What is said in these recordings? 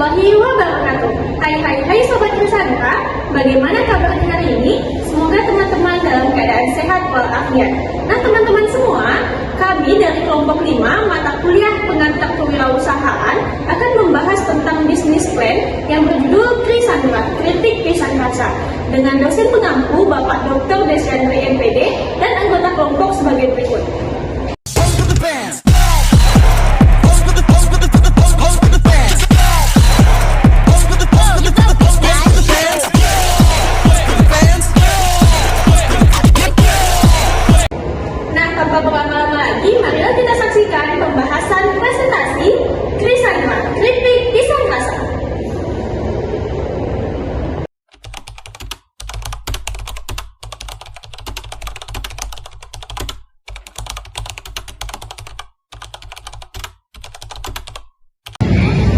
warahmatullahi wabarakatuh. Hai Sobat Nusantara, bagaimana kabarnya hari ini? Semoga teman-teman dalam keadaan sehat walafiat. Nah teman-teman semua, kami dari kelompok 5 mata kuliah pengantar kewirausahaan akan membahas tentang bisnis plan yang berjudul Krisandra, Kritik Pisang Rasa, dengan dosen pengampu Bapak Dr. Desyandri MPD dan anggota kelompok sebagai berikut. Tanpa berlama-lama lagi, marilah kita saksikan pembahasan presentasi Krisandra, Kritik Pisang Rasa.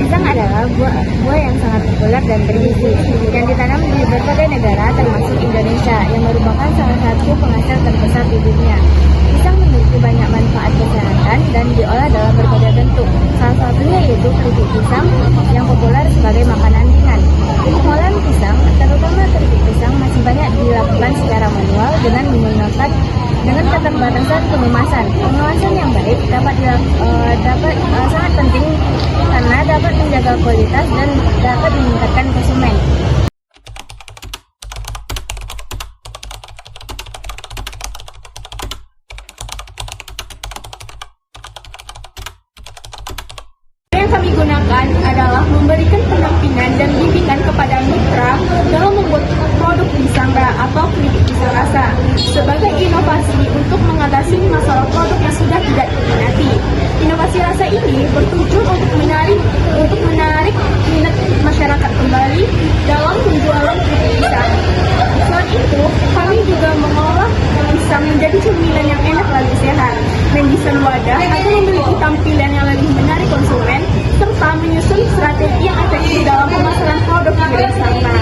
Pisang adalah buah yang sangat populer dan bergizi, yang ditanam di berbagai negara termasuk Indonesia, yang merupakan salah satu penghasil terbesar di dunia. Pisang memiliki banyak manfaat kesehatan dan diolah dalam berbagai bentuk. Salah satunya yaitu keripik pisang yang populer sebagai makanan ringan. Pengolahan pisang, terutama keripik pisang, masih banyak dilakukan secara manual dengan menggunakan keterbatasan kemasan. Pengawasan yang baik sangat penting karena dapat menjaga kualitas dan dapat meningkatkan konsumen. Yang kami gunakan adalah memberikan pendampingan dan bimbingan kepada mitra dalam membuat produk pisang atau keripik pisang rasa sebagai inovasi untuk mengatasi masalah produk yang sudah tidak diminati. Inovasi rasa ini bertujuan untuk menarik minat masyarakat kembali dalam penjualan keripik pisang. Selain itu, kami juga mengolah pisang menjadi cemilan yang enak lagi sehat, mendesain wadah agar memiliki tampilan yang lebih menarik konsumen, serta menyusun strategi yang efektif dalam pemasaran produk wirausaha.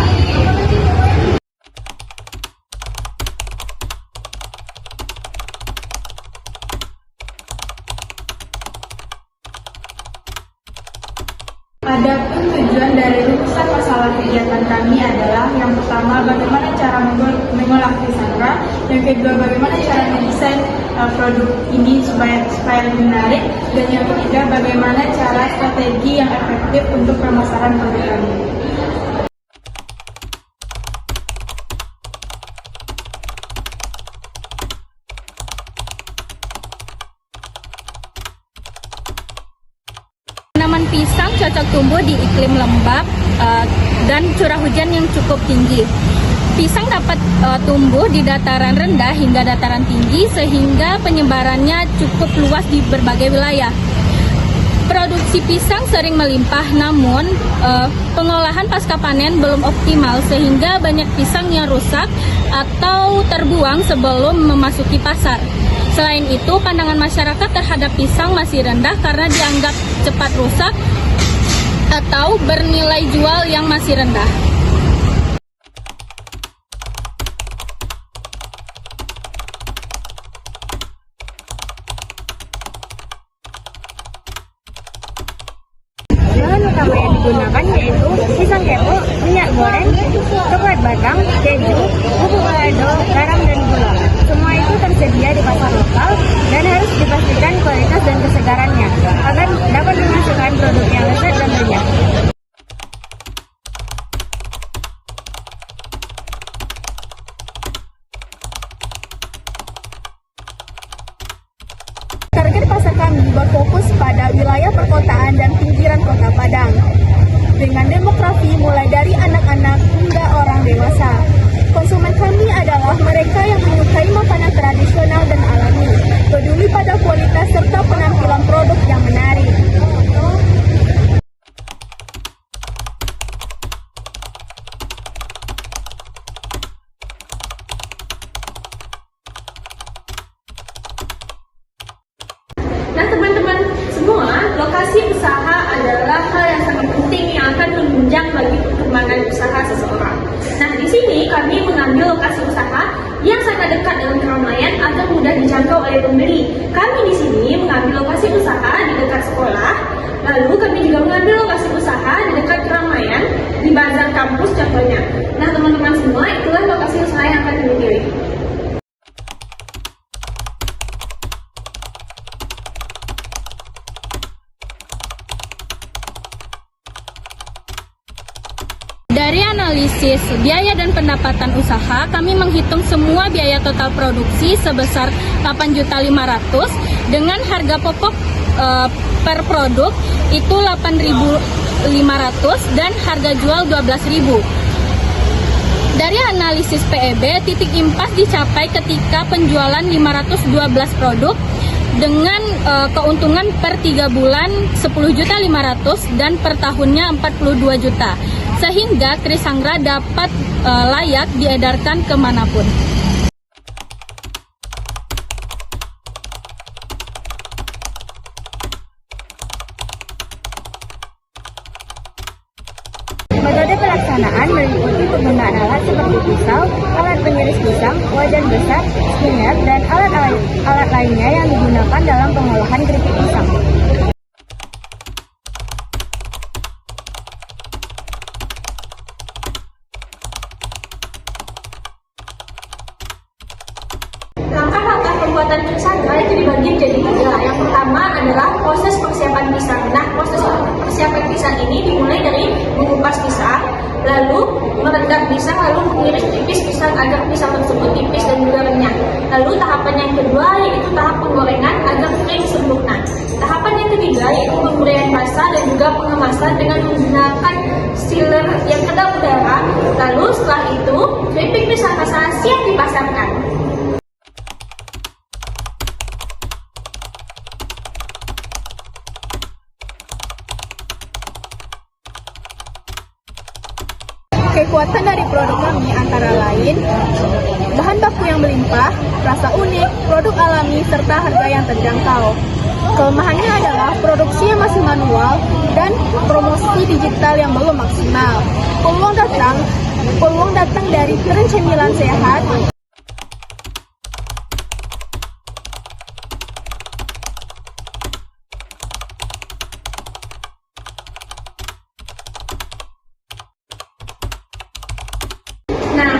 Adapun tujuan dari rumusan masalah kegiatan kami adalah yang pertama, bagaimana cara mengolah Krisandra, yang kedua, bagaimana cara mendesain produk ini supaya lebih menarik, dan yang ketiga, bagaimana cara strategi yang efektif untuk pemasaran produk kami. Tanaman pisang cocok tumbuh di iklim lembab dan curah hujan yang cukup tinggi. Pisang dapat tumbuh di dataran rendah hingga dataran tinggi sehingga penyebarannya cukup luas di berbagai wilayah. Produksi pisang sering melimpah, namun pengolahan pasca panen belum optimal sehingga banyak pisang yang rusak atau terbuang sebelum memasuki pasar. Selain itu, pandangan masyarakat terhadap pisang masih rendah karena dianggap cepat rusak atau bernilai jual yang masih rendah. Bahan utama yang digunakan yaitu pisang kepo, minyak goreng, coklat batang, keju, bubuk balado, garam, dan gula. Semua itu tersedia di pasar lokal dan harus dipastikan kualitas dan kesegarannya agar dapat menghasilkan produk yang lezat dan renyah. Target pasar kami berfokus pada wilayah perkotaan dan pinggiran kota Padang, dengan demografi mulai dari anak-anak hingga orang dewasa. Konsumen kami adalah mereka yang menyukai makanan tradisional dan alami, peduli pada kualitas serta penampilan produk yang menarik. Nah teman-teman semua, lokasi usaha adalah hal yang sangat penting yang akan menunjang bagi perkembangan usaha seseorang. Nah di sini kami mengambil lokasi usaha yang sangat dekat dengan keramaian agar mudah dijangkau oleh pembeli. Kami di sini mengambil lokasi usaha di dekat sekolah, lalu kami juga mengambil lokasi usaha di dekat keramaian analisis biaya dan pendapatan usaha, kami menghitung semua biaya total produksi sebesar 8.500.000 dengan harga pokok per produk itu 8.500 dan harga jual 12.000. Dari analisis PEB, titik impas dicapai ketika penjualan 512 produk dengan keuntungan per 3 bulan 10.500.000 dan per tahunnya 42 juta. Sehingga Trisangra dapat layak diedarkan kemanapun. Metode pelaksanaan meliputi penggunaan alat seperti pisau, alat pengiris pisang, wajan besar, spinner, dan alat lainnya yang digunakan dalam pengolahan keripik pisang. Langkah-langkah pembuatan Trisangra itu dibagi menjadi 3. Yang pertama adalah proses persiapan pisang. Nah, proses persiapan pisang ini dimulai dari mengupas pisang, lalu merendam pisang, lalu mengiris tipis pisang agar pisang tersebut tipis dan juga renyah. Lalu tahapan yang kedua yaitu tahap penggorengan agar kering sempurna. Tahapan yang ketiga yaitu pemberian rasa dan juga pengemasan dengan menggunakan sealer yang kedap udara. Lalu setelah itu keripik pisang rasa siap dipasarkan. Kekuatan dari produk kami antara lain bahan baku yang melimpah, rasa unik, produk alami, serta harga yang terjangkau. Kelemahannya adalah produksinya masih manual dan promosi digital yang belum maksimal. Peluang datang dari tren cemilan sehat,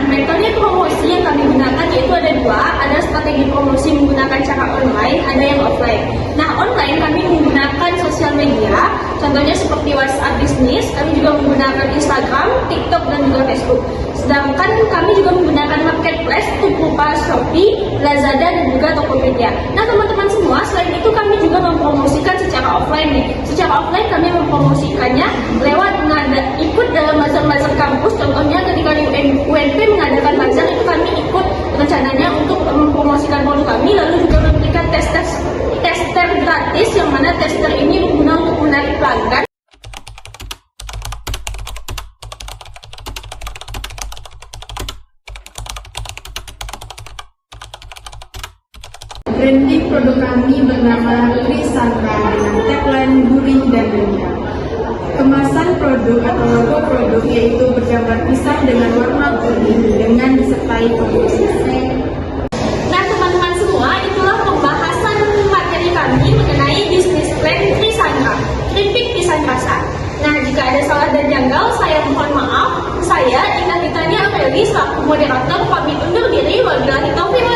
metode promosi yang kami gunakan yaitu ada 2, ada strategi promosi menggunakan cara online, ada yang offline. Nah, online kami menggunakan sosial media, contohnya seperti WhatsApp Business, kami juga menggunakan Instagram, TikTok, dan juga Facebook. Sedangkan kami juga menggunakan marketplace itu berupa Shopee, Lazada, dan juga Tokopedia. Nah, teman-teman semua, selain itu kami juga mempromosikan secara offline nih. Secara offline kami mempromosikannya lewat ikut dalam bazar-bazar kampus, contohnya ketika UNP mengadakan bazar itu kami ikut rencananya untuk mempromosikan produk kami, lalu juga memberikan tester gratis yang mana tester ini berguna untuk menarik pelanggan. Branding produk kami bernama Trisangra dengan tagline gurih dan renyah. Kemasan produk atau logo produk yaitu bergambar pisang dengan warna kuning dengan disertai komposisi. Nah, teman-teman semua, itulah pembahasan materi kami mengenai bisnis plan Trisangra, keripik pisang rasa. Nah, jika ada salah dan janggal, saya mohon maaf. Saya Indah Titania Apeli selaku moderator pamit undur diri. Wabillahi taufiq.